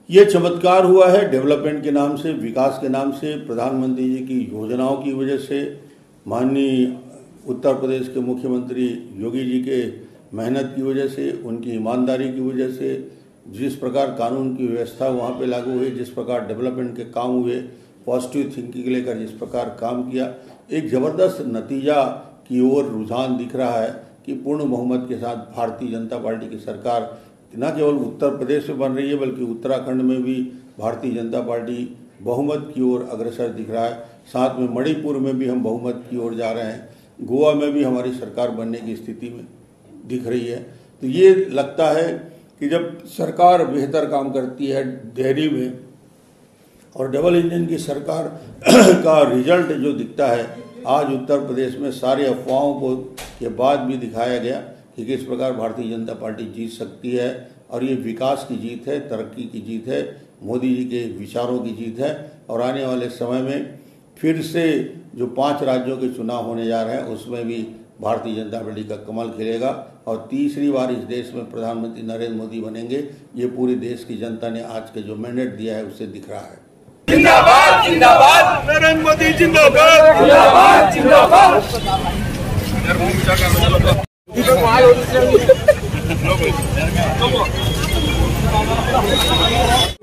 ये चमत्कार हुआ है डेवलपमेंट के नाम से, विकास के नाम से, प्रधानमंत्री जी की योजनाओं की वजह से, माननीय उत्तर प्रदेश के मुख्यमंत्री योगी जी के मेहनत की वजह से, उनकी ईमानदारी की वजह से, जिस प्रकार कानून की व्यवस्था वहाँ पे लागू हुई, जिस प्रकार डेवलपमेंट के काम हुए, पॉजिटिव थिंकिंग लेकर जिस प्रकार काम किया, एक ज़बरदस्त नतीजा की ओर रुझान दिख रहा है कि पूर्ण बहुमत के साथ भारतीय जनता पार्टी की सरकार न केवल उत्तर प्रदेश में बन रही है बल्कि उत्तराखंड में भी भारतीय जनता पार्टी बहुमत की ओर अग्रसर दिख रहा है। साथ में मणिपुर में भी हम बहुमत की ओर जा रहे हैं, गोवा में भी हमारी सरकार बनने की स्थिति में दिख रही है। तो ये लगता है कि जब सरकार बेहतर काम करती है दिल्ली में और डबल इंजन की सरकार का रिजल्ट जो दिखता है, आज उत्तर प्रदेश में सारे अफवाहों को के बाद भी दिखाया गया कि किस प्रकार भारतीय जनता पार्टी जीत सकती है और ये विकास की जीत है, तरक्की की जीत है, मोदी जी के विचारों की जीत है। और आने वाले समय में फिर से जो 5 राज्यों के चुनाव होने जा रहे हैं उसमें भी भारतीय जनता पार्टी का कमल खिलेगा और तीसरी बार इस देश में प्रधानमंत्री नरेंद्र मोदी बनेंगे। ये पूरी देश की जनता ने आज के जो मैंडेट दिया है उससे दिख रहा है। जिंदाबाद जिंदाबाद नरेंद्र मोदी जिंदाबाद जिंदाबाद जिंदाबाद।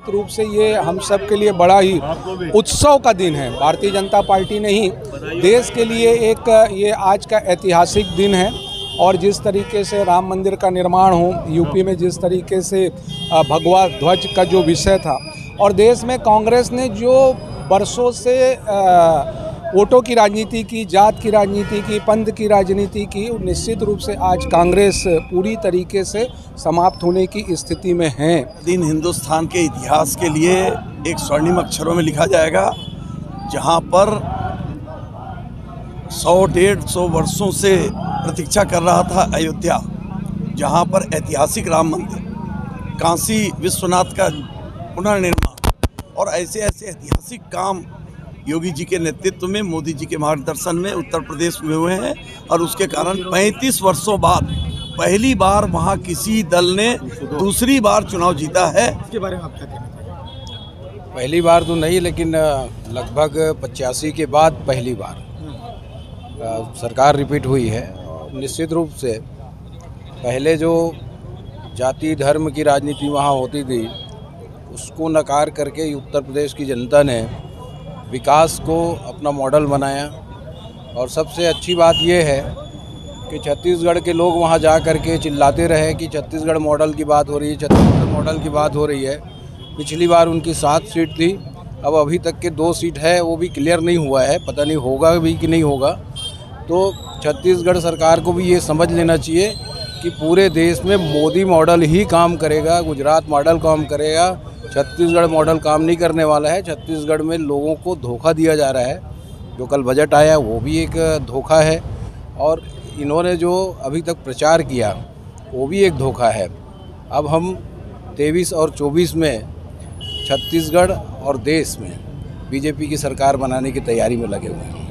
रूप से ये हम सब के लिए बड़ा ही उत्सव का दिन है। भारतीय जनता पार्टी नहीं, देश के लिए एक ये आज का ऐतिहासिक दिन है। और जिस तरीके से राम मंदिर का निर्माण हो, यूपी में जिस तरीके से भगवा ध्वज का जो विषय था, और देश में कांग्रेस ने जो बरसों से वोटों की राजनीति की, जात की राजनीति की, पंथ की राजनीति की, निश्चित रूप से आज कांग्रेस पूरी तरीके से समाप्त होने की स्थिति में है। दिन हिंदुस्तान के इतिहास के लिए एक स्वर्णिम अक्षरों में लिखा जाएगा, जहां पर 100-150 वर्षों से प्रतीक्षा कर रहा था अयोध्या, जहां पर ऐतिहासिक राम मंदिर, काशी विश्वनाथ का पुनर्निर्माण और ऐसे ऐसे ऐतिहासिक काम योगी जी के नेतृत्व में, मोदी जी के मार्गदर्शन में उत्तर प्रदेश में हुए हैं। और उसके कारण 35 वर्षों बाद पहली बार वहां किसी दल ने दूसरी बार चुनाव जीता है। इसके बारे में आप क्या कहना चाहिए? पहली बार तो नहीं, लेकिन लगभग 85 के बाद पहली बार सरकार रिपीट हुई है। निश्चित रूप से पहले जो जाति धर्म की राजनीति वहाँ होती थी, उसको नकार करके उत्तर प्रदेश की जनता ने विकास को अपना मॉडल बनाया। और सबसे अच्छी बात यह है कि छत्तीसगढ़ के लोग वहां जा कर के चिल्लाते रहे कि छत्तीसगढ़ मॉडल की बात हो रही है, छत्तीसगढ़ मॉडल की बात हो रही है। पिछली बार उनकी 7 सीट थी, अब अभी तक के 2 सीट है, वो भी क्लियर नहीं हुआ है, पता नहीं होगा भी कि नहीं होगा। तो छत्तीसगढ़ सरकार को भी ये समझ लेना चाहिए कि पूरे देश में मोदी मॉडल ही काम करेगा, गुजरात मॉडल काम करेगा, छत्तीसगढ़ मॉडल काम नहीं करने वाला है। छत्तीसगढ़ में लोगों को धोखा दिया जा रहा है। जो कल बजट आया वो भी एक धोखा है, और इन्होंने जो अभी तक प्रचार किया वो भी एक धोखा है। अब हम 23 और 24 में छत्तीसगढ़ और देश में बीजेपी की सरकार बनाने की तैयारी में लगे हुए हैं।